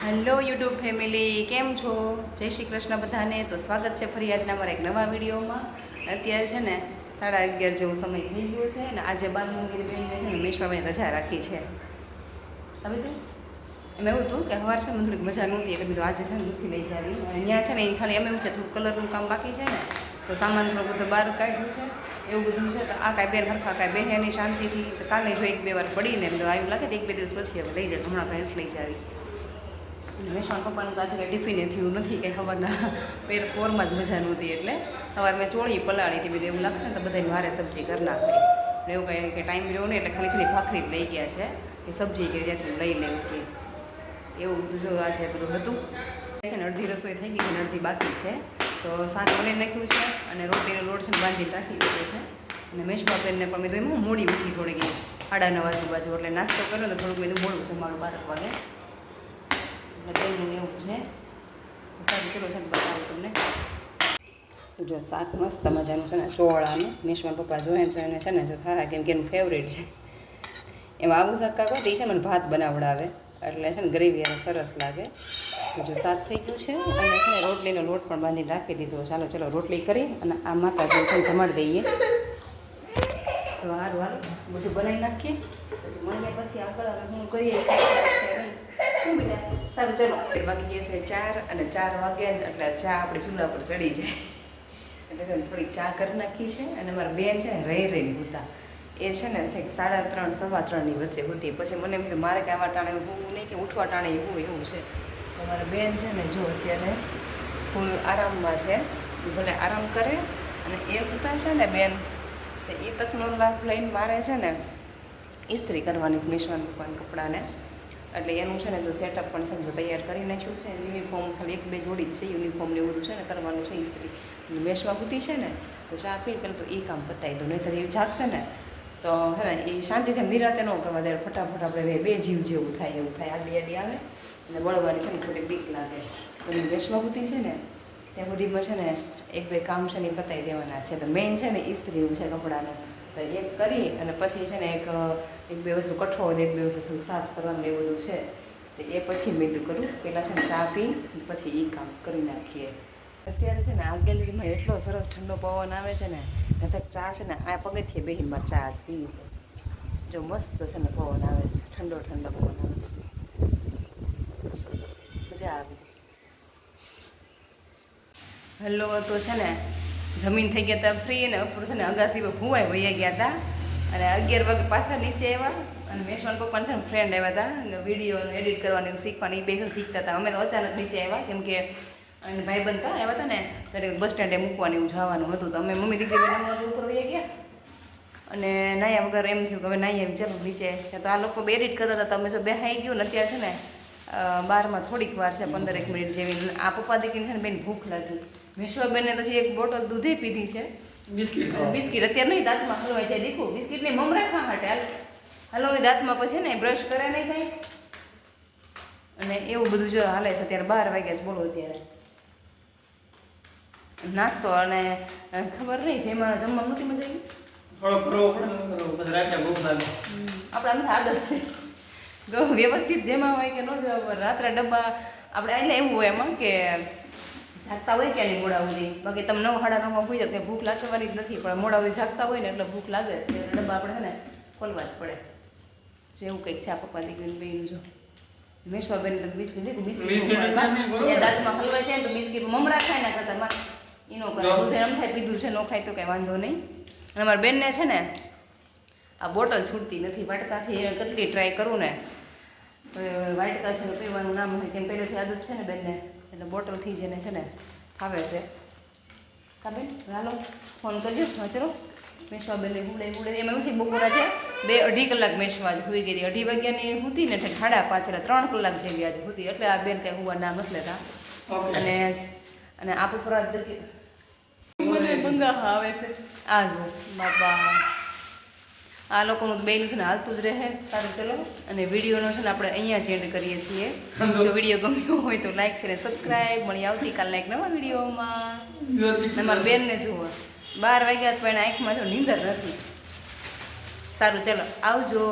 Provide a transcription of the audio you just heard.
Hello YouTube family, કેમ છો? જય શ્રી કૃષ્ણ બધાને. તો સ્વાગત છે ફરી આજના અમારા એક નવા વિડીયોમાં. અત્યારે છે ને 11:30 જેવો સમય થઈ ગયો છે અને આજે બાલ મંદિર બેનને છે ને મેશવાબેન રજા રાખી છે. તમે તો એમ એવું હતું કે સવાર છે ને થોડીક મજા નહોતી એટલે બધું આજે છે ને નથી લઈ જાવી. અને ત્યાં છે ને એ ખાલી એમ એવું છે થોડું કલરનું કામ બાકી છે ને તો સામાન થોડો બધો બહાર કાઢ્યું છે એવું બધું છે. તો આ કાંઈ બેન હરખા કાંઈ બેહે નહીં શાંતિથી. તો કાલે જો 1-2 વાર પડીને તો આવ્યું લાગે તો 1-2 દિવસ પછી હવે લઈ જાય. હમણાં કાંઈ નથી લઈ જાવી. મેશવાન પપ્પાનું તો આજે કંઈ ટિફિને થયું નથી કે સવારના પોરમાં જ મજા નહોતી એટલે સવાર મેં ચોળી પલાળી હતી. બધું એવું લાગશે ને તો બધાની વારે સબ્જી કરી નાખે એવું કંઈ કે ટાઈમ રહ્યો ને એટલે ખાલી છે ભાખરી જ લઈ ગયા છે એ સબ્જી કે ત્યાંથી લઈ લેવું કે એવું બધું જો આજે બધું હતું છે ને. અડધી રસોઈ થઈ ગઈ અને અડધી બાકી છે. તો શાક બનાવી નાખ્યું છે અને રોટીનો લોટ છે ને બાંધીને રાખી દીધો છે. અને મેશવાબેનને પણ મેં તો એમાં મોડી ઉઠી થોડીક 9:30 આજુબાજુ એટલે નાસ્તો કર્યો તો થોડુંક મેં મોડું જમવાનું 12 વાગે એટલે તેનું એવું છે. સારું ચલો છે ને બતાવું તમને. જો શાક મસ્ત મજાનું છે ને ચોળાનું. મેશવાન પપ્પા જોઈએ તો એને છે ને જો થાય કેમ કે એનું ફેવરેટ છે. એમાં આવું શાક કાંક હોય તો એ છે મને ભાત બનાવડાવે એટલે છે ને ગ્રેવી એને સરસ લાગે. તો જો શાક થઈ ગયું છે અને છે ને રોટલીનો લોટ પણ બાંધીને રાખી દીધો. ચાલો ચલો રોટલી કરી અને આ માતાજીને છે ને જમાડી દઈએ. તો હારું બધું બનાવી નાખીએ પછી મળીએ પછી આગળ હવે હું કરીએ શું બેટા. સારું ચલો. વાગી ગયા છે 4 અને 4 વાગ્યા ને એટલે ચા આપણી ચૂલા પર ચડી જાય એટલે છે ને થોડીક ચા કરી નાખી છે. અને મારા બેન છે ને રહી હતા એ છે ને 3:30 સવા 3ની વચ્ચે હતી. પછી મને એમ કીધું મારે કાંઈ આવા ટાણે હોવું નહીં કે ઉઠવા ટાણે એવું છે. તો મારા બેન છે ને જો અત્યારે ફૂલ આરામમાં છે. ભલે આરામ કરે અને એ હતા છે ને બેન એ તકનો લાભ લઈને મારે છે ને ઇસ્ત્રી કરવાની મેશવાન પપ્પાના કપડાને એટલે એનું છે ને જો સેટઅપ પણ છે ને જો તૈયાર કરી નાખ્યું છે. યુનિફોર્મ ખાલી 1-2 જોડી જ છે યુનિફોર્મ ને એવું બધું છે ને કરવાનું છે ઇસ્ત્રી. મેશવા બુદ્ધિ છે ને તો ચા પી પહેલાં તો એ કામ પતાવી દો નહીં તો એ જાગશે ને તો હે ને એ શાંતિથી નિરાતે ન કરવા દે. ફટાફટ આપણે બે જીવ જેવું થાય એવું થાય. આડી આવે અને બળવાની છે ને થોડી બીક લાગે. તો મેશવા બુદ્ધિ છે ને ત્યાં સુધીમાં છે ને 1-2 કામ છે ને એ પતાવી દેવાના છે. તો મેઇન છે ને ઇસ્ત્રીનું છે કપડાનું. તો એક કરી અને પછી છે ને 1-2 વસ્તુ કઠોળ 1-2 વસ્તુ સાફ કરવાનું એ બધું છે. તો એ પછી મેં કીધું કરું પહેલાં છે ને ચા પી પછી એ કામ કરી નાખીએ. અત્યારે છે ને આ ગેલેરીમાં એટલો સરસ ઠંડો પવન આવે છે ને તથા ચા છે ને આ પગથિયે બેહીને મારે ચા પીવી છે. જો મસ્ત છે ને પવન આવે છે ઠંડો પવન આવે છે મજા આવે. હલો તો છે ને જમીન થઈ ગયા હતા ફ્રી ને ઉપર છે ને અગાસી પર ભૂવાઈ વહી ગયા હતા અને 11 વાગે પાછા નીચે આવ્યા. અને મેશવાન પપ્પાને છે ને ફ્રેન્ડ આવ્યા હતા વિડીયો એડિટ કરવાનું એવું શીખવાનું એ બે શીખતા હતા. અમે તો અચાનક નીચે આવ્યા કેમ કે અને ભાઈબંધ હતા આવ્યા હતા ને ત્યારે બસ સ્ટેન્ડે મૂકવાનું એવું જવાનું હતું. તો અમે મમ્મી દીકરી બેન ઉપર વહી ગયા અને નાયા વગર એમ થયું કે હવે નાહી આવી ચાલો નીચે. તો આ લોકો બે એડિટ કરતા હતા. તમે જો બેહાઈ ગયું ને અત્યારે છે ને 12માં થોડીક વાર છે 15-1 મિનિટ જેવી. આ પપ્પા દીકરીને છે ને બેન ભૂખ લાગી. મેશવાબેનને તો એક બોટલ દૂધે પીધી છે. બિસ્કિટ અત્યારે નહીં દાંતમાં હલવાઈ જાય દીકું બિસ્કિટ નહીં મમરા ખા માટે હાલો એ દાંતમાં પછી ને બ્રશ કરે નહીં કાંઈ અને એવું બધું જો હાલે છે. અત્યારે 12 વાગ્યા છે બોલો. અત્યારે નાસ્તો અને ખબર નહીં જેમાં જમવાનું નથી મજા આવી આપણે આદત છે વ્યવસ્થિત જેમાં હોય કે ન જવા રાત્રે ડબ્બા આપણે એટલે એવું હોય એમાં કે જાગતા હોય કે નહીં મોડા સુધી. બાકી તમે 9-9:30 હોઈ જાય ભૂખ લાગવાની જ નથી પણ મોડા સુધી જાગતા હોય ને એટલે ભૂખ લાગે ડબ્બા આપણે છે ને ખોલવા જ પડે. જેવું કંઈક છે આ પપ્પા દીકરીને બેનું જો મેશવાબેન તો બિસ્કિટ દાંતમાં હલવાય છે ને તો બિસ્કિટ મમરા ખાય ના કરતા એ ન કરે દૂધ એમ થાય પીધું છે ન ખાય તો કાંઈ વાંધો નહીં. અને અમારા બેનને છે ને આ બોટલ છૂટતી નથી. વાટકાથી કેટલી ટ્રાય કરું ને વાટકાથી પીવાનું નામ હોય કેમ પહેલેથી આદત છે ને બેનને એટલે બોટલથી જ એને છે ને ફાવે છે. કા બેન હાલો ફોન કરજો. હા ચલો મેશવાબેનને હુડે એમાં એવું છે બપોરા છે 2-2.5 કલાક મેશવા જ સુઈ ગઈ હતી. 2:30 વાગ્યાની હતી ને એટલે 5:30 એટલે 3 કલાક જેવી આજે હતી. એટલે આ બેન કાંઈ હુવા નામ નથી લેતા. અને આપ ઉપર બંગા આવે છે આ જો બાપા આ લોકોનું તો બેનું છે ને હાલતું જ રહે. સારું ચલો અને વિડીયોનો છે ને આપણે અહીંયા જ એન્ડ કરીએ છીએ. જો વિડીયો ગમ્યો હોય તો લાઈક છે ને સબસ્ક્રાઈબ. મળી આવતીકાલના એક નવા વિડીયોમાં. તમારા બેનને જુઓ 12 વાગ્યા પણ આંખમાં જો નીંદર નથી. સારું ચલો આવજો.